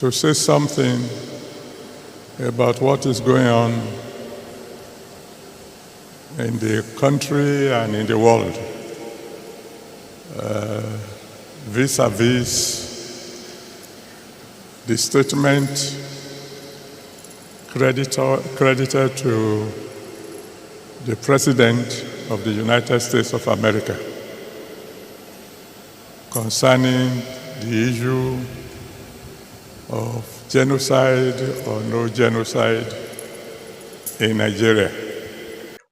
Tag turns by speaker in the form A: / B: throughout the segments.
A: to say something about what is going on in the country and in the world vis-a-vis the statement credited to the President of the United States of America concerning the issue of genocide or no genocide in Nigeria.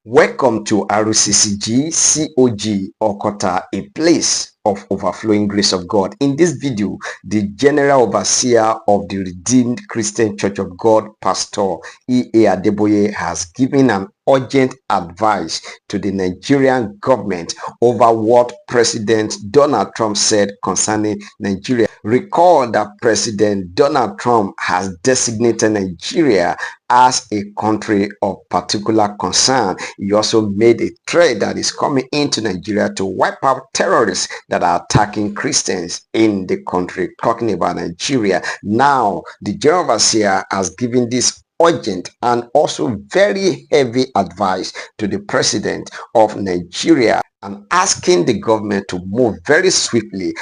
B: Welcome to RCCG COG Okota, a place of overflowing grace of God. In this video, the General Overseer of the Redeemed Christian Church of God, Pastor Adeboye, has given an urgent advice to the Nigerian government over what President Donald Trump said concerning Nigeria. Recall that President Donald Trump has designated Nigeria as a country of particular concern. He also made a threat that is coming into Nigeria to wipe out terrorists that are attacking Christians in the country. Talking about Nigeria, now the General Overseer has given this urgent and also very heavy advice to the President of Nigeria and asking the government to move very swiftly.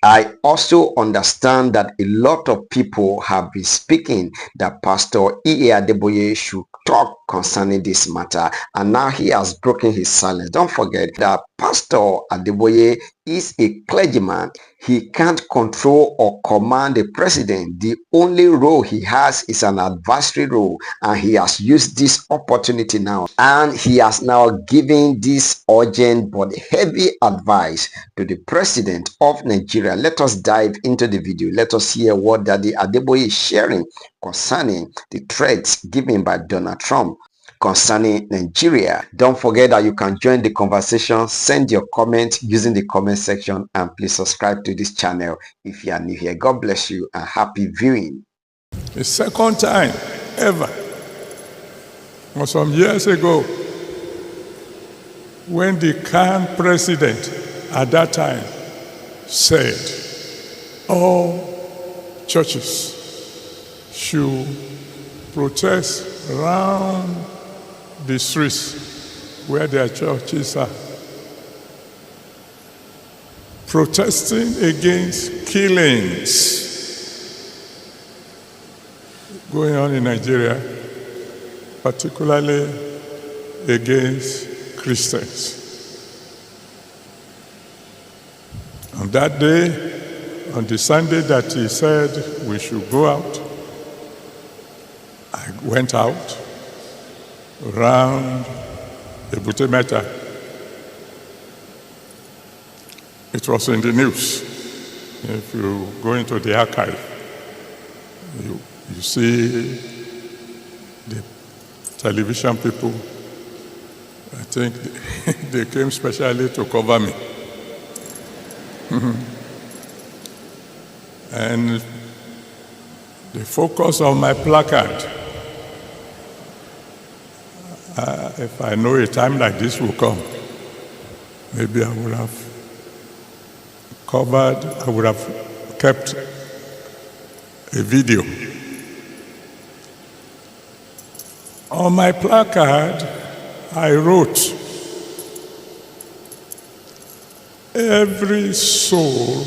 B: I also understand that a lot of people have been speaking that Pastor Adeboye should talk concerning this matter, and now he has broken his silence. Don't forget that Pastor Adeboye is a clergyman. He can't control or command the president. The only role he has is an advisory role, and he has used this opportunity now, and he has now given this urgent but heavy advice to the President of Nigeria. Let us dive into the video. Let us hear what Daddy Adeboye is sharing concerning the threats given by Donald Trump concerning Nigeria. Don't forget that you can join the conversation. Send your comment using the comment section, and please subscribe to this channel if you are new here. God bless you and happy viewing.
A: The second time ever was some years ago when the current president at that time said all churches should protest around the streets where their churches are, protesting against killings going on in Nigeria, particularly against Christians. On that day, on the Sunday that he said we should go out, I went out around Ebute Metta. It was in the news. If you go into the archive, you see the television people. I think they came specially to cover me. And the focus of my placard, if I know a time like this will come, maybe I would have covered, I would have kept a video. On my placard, I wrote, "Every soul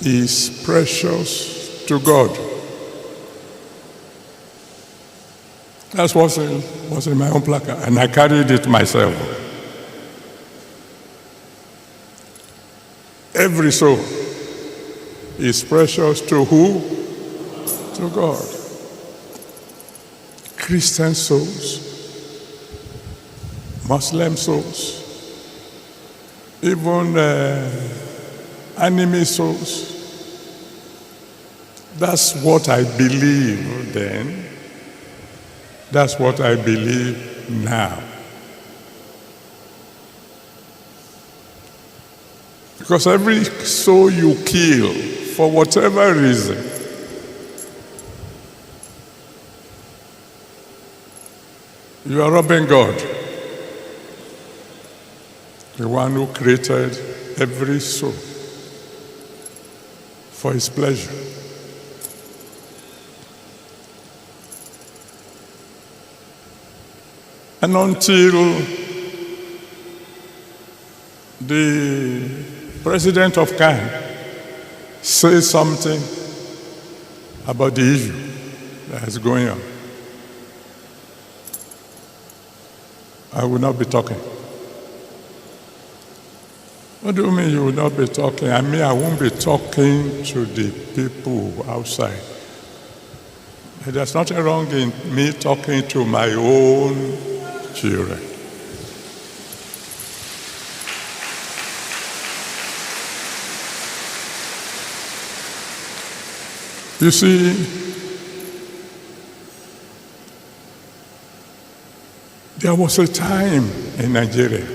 A: is precious to God." That's what's in my own placard, and I carried it myself. Every soul is precious to who? To God. Christian souls, Muslim souls, even enemy souls. That's what I believe then. That's what I believe now. Because every soul you kill, for whatever reason, you are robbing God, the one who created every soul for his pleasure. And until the president of Cannes says something about the issue that is going on, I will not be talking. What do you mean you will not be talking? I mean, I won't be talking to the people outside. There's nothing wrong in me talking to my own children. You see, there was a time in Nigeria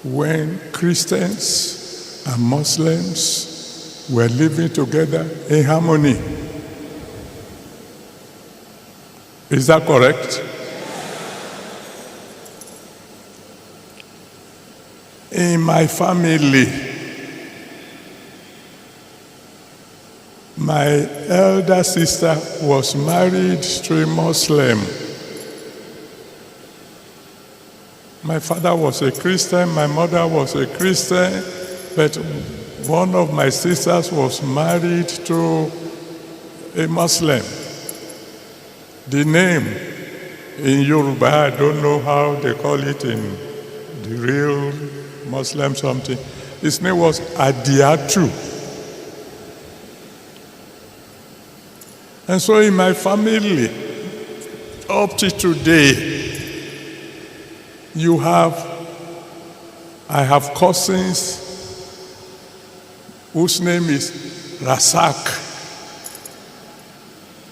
A: when Christians and Muslims were living together in harmony. Is that correct? In my family, my elder sister was married to a Muslim. My father was a Christian, my mother was a Christian, but one of my sisters was married to a Muslim. The name in Yoruba, I don't know how they call it in the real Muslim something. His name was Adiatu. And so in my family, up to today, I have cousins whose name is Rasak.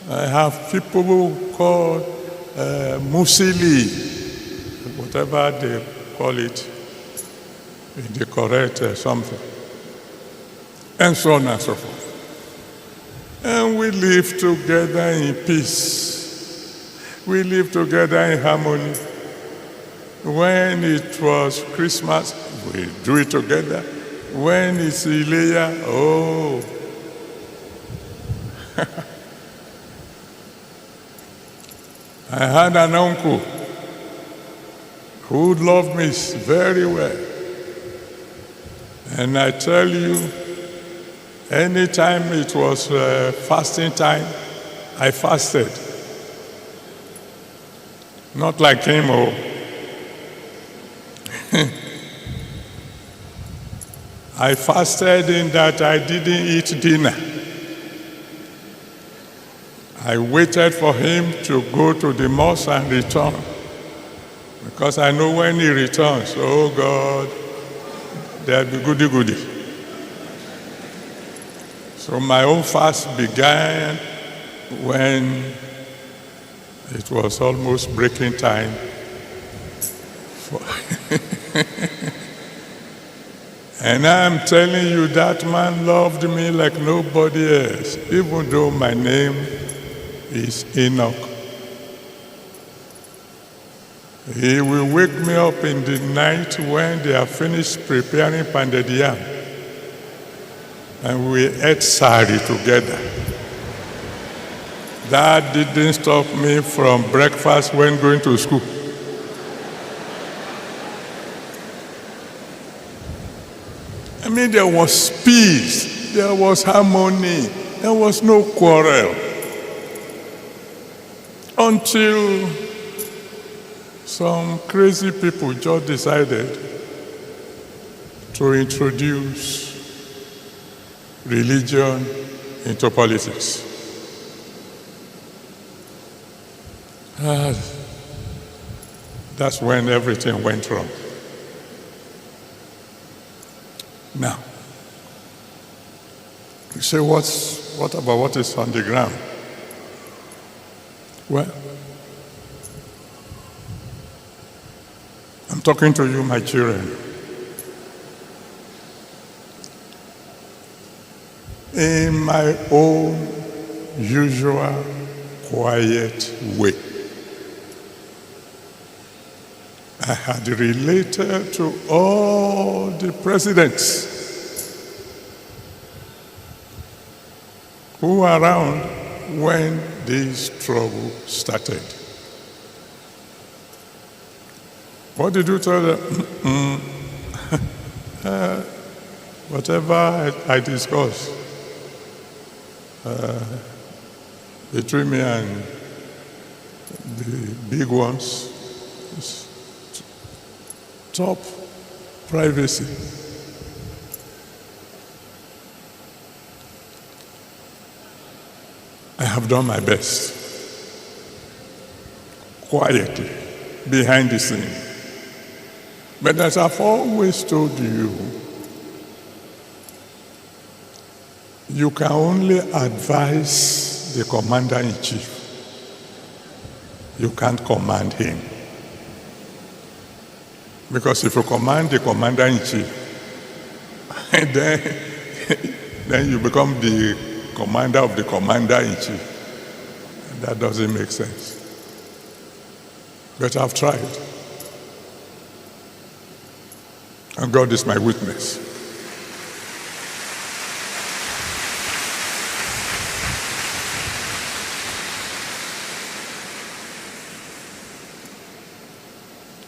A: I have people who call Musili, whatever they call it, in the correct something, and so on and so forth. And we live together in peace. We live together in harmony. When it was Christmas, we do it together. When it's Ileya, oh. I had an uncle who loved me very well. And I tell you, anytime it was fasting time, I fasted. Not like him, oh. I fasted in that I didn't eat dinner. I waited for him to go to the mosque and return. Because I know when he returns, oh God, there'll be goody. So my own fast began when it was almost breaking time. And I'm telling you, that man loved me like nobody else, even though my name is Enoch. He will wake me up in the night when they are finished preparing pounded yam, and we ate sari together. That didn't stop me from breakfast when going to school. I mean, there was peace, there was harmony, there was no quarrel. Until some crazy people just decided to introduce religion into politics. That's when everything went wrong. Now, you say, what about what is on the ground? Well, I'm talking to you, my children. In my own usual, quiet way, I had related to all the presidents who were around when this trouble started. What did you tell them? Whatever I discuss between me and the big ones is top privacy. I have done my best, quietly, behind the scene. But as I've always told you, you can only advise the commander-in-chief. You can't command him. Because if you command the commander-in-chief, then you become the commander of the commander-in-chief. That doesn't make sense. But I've tried. And God is my witness.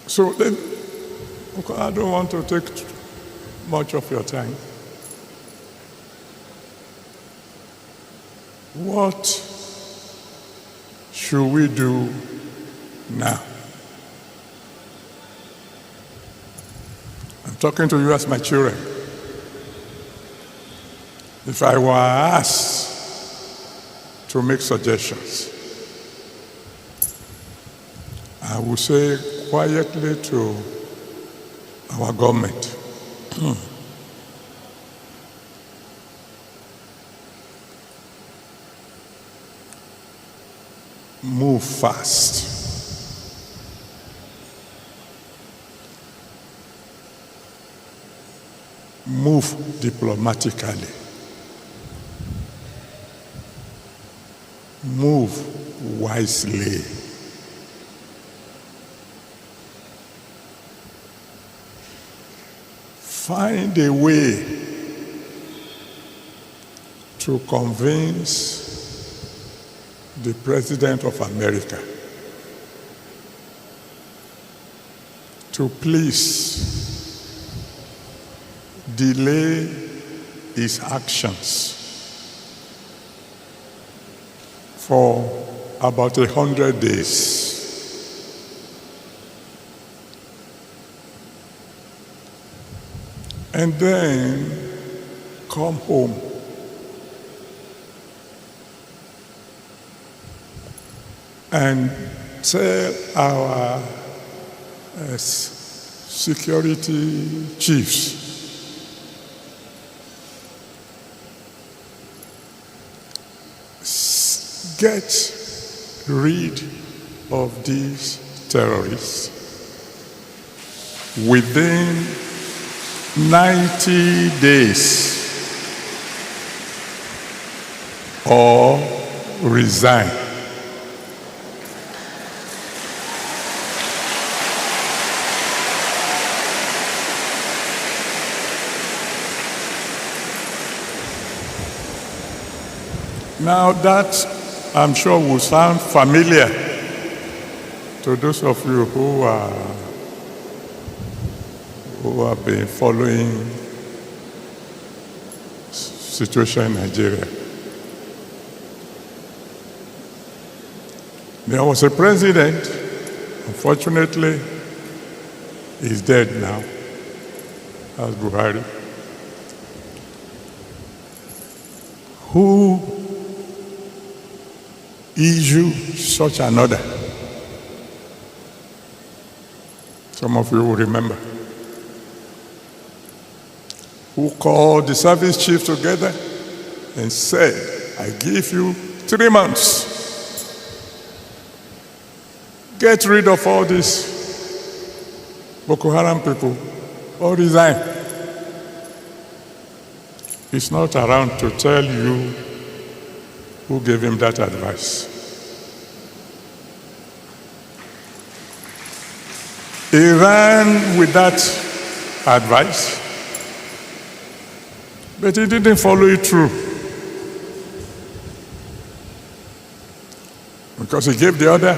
A: So then, I don't want to take much of your time. What should we do now? I'm talking to you as my children. If I were asked to make suggestions, I would say quietly to our government, move fast. Move diplomatically. Move wisely. Find a way to convince the President of America to please delay his actions for about 100 days. And then come home and tell our security chiefs get rid of these terrorists within 90 days or resign. Now that, I'm sure, will sound familiar to those of you who have been following situation in Nigeria. There was a president, unfortunately, he's dead now, that's Buhari, who issued such an order. Some of you will remember. Who called the service chief together and said, I give you 3 months. Get rid of all these Boko Haram people or resign. He's not around to tell you who gave him that advice. He ran with that advice, but he didn't follow it through. Because he gave the order,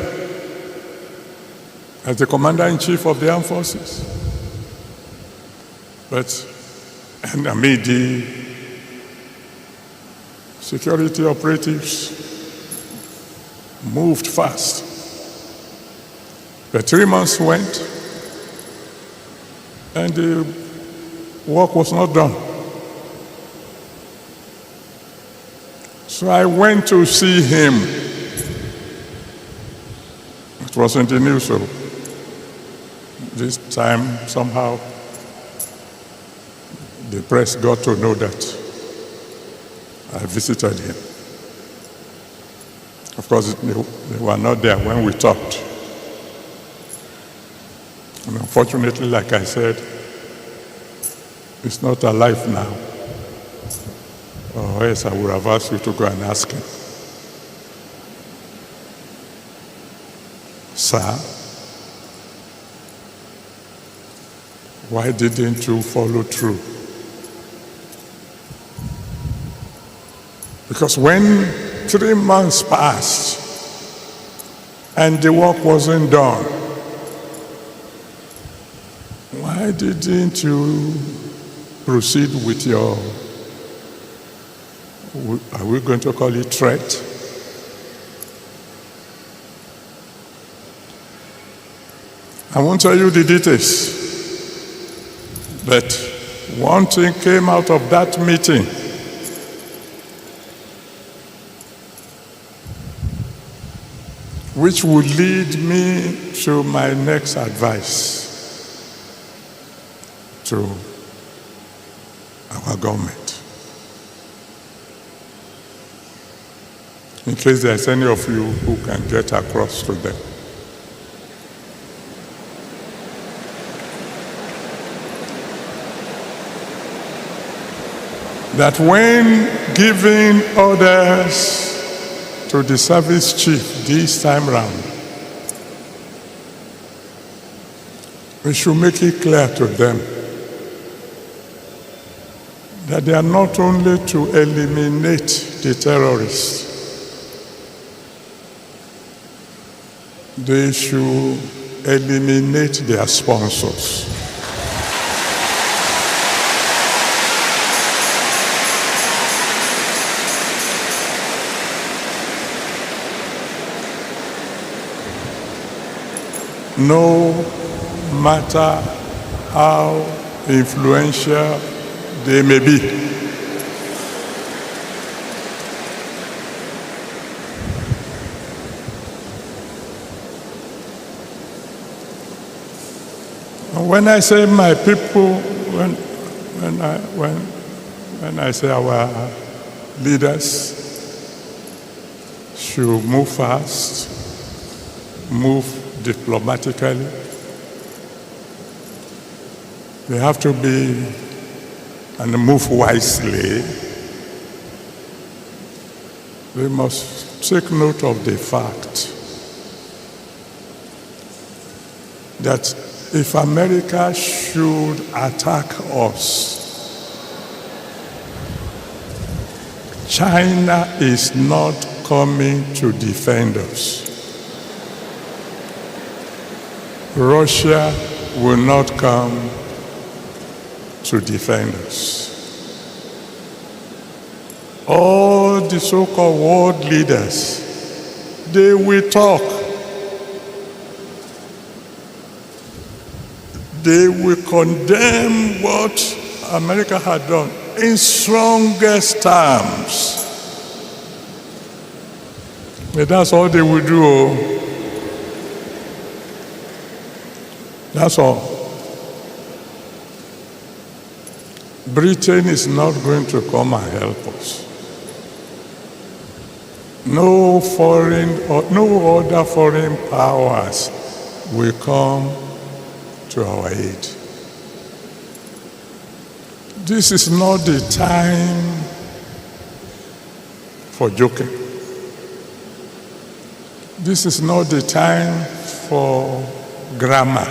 A: as the commander-in-chief of the armed forces. And the security operatives moved fast. But 3 months went, and the work was not done. So I went to see him. It was in the news, so this time somehow the press got to know that I visited him. Of course, they were not there when we talked. And unfortunately, like I said, he's not alive now. Or else I would have asked you to go and ask him. Sir, why didn't you follow through? Because when 3 months passed and the work wasn't done, why didn't you proceed with your, are we going to call it threat? I won't tell you the details, but one thing came out of that meeting. Which would lead me to my next advice to our government. In case there's any of you who can get across to them. That when giving orders to the service chief this time round, we should make it clear to them that they are not only to eliminate the terrorists, they should eliminate their sponsors. No matter how influential they may be. When I say my people, when I say our leaders should move fast, move diplomatically, they have to be and move wisely. We must take note of the fact that if America should attack us, China is not coming to defend us. Russia will not come to defend us. All the so-called world leaders, they will talk. They will condemn what America had done in strongest terms. But that's all they will do. That's all. Britain is not going to come and help us. No foreign or no other foreign powers will come to our aid. This is not the time for joking. This is not the time for grammar.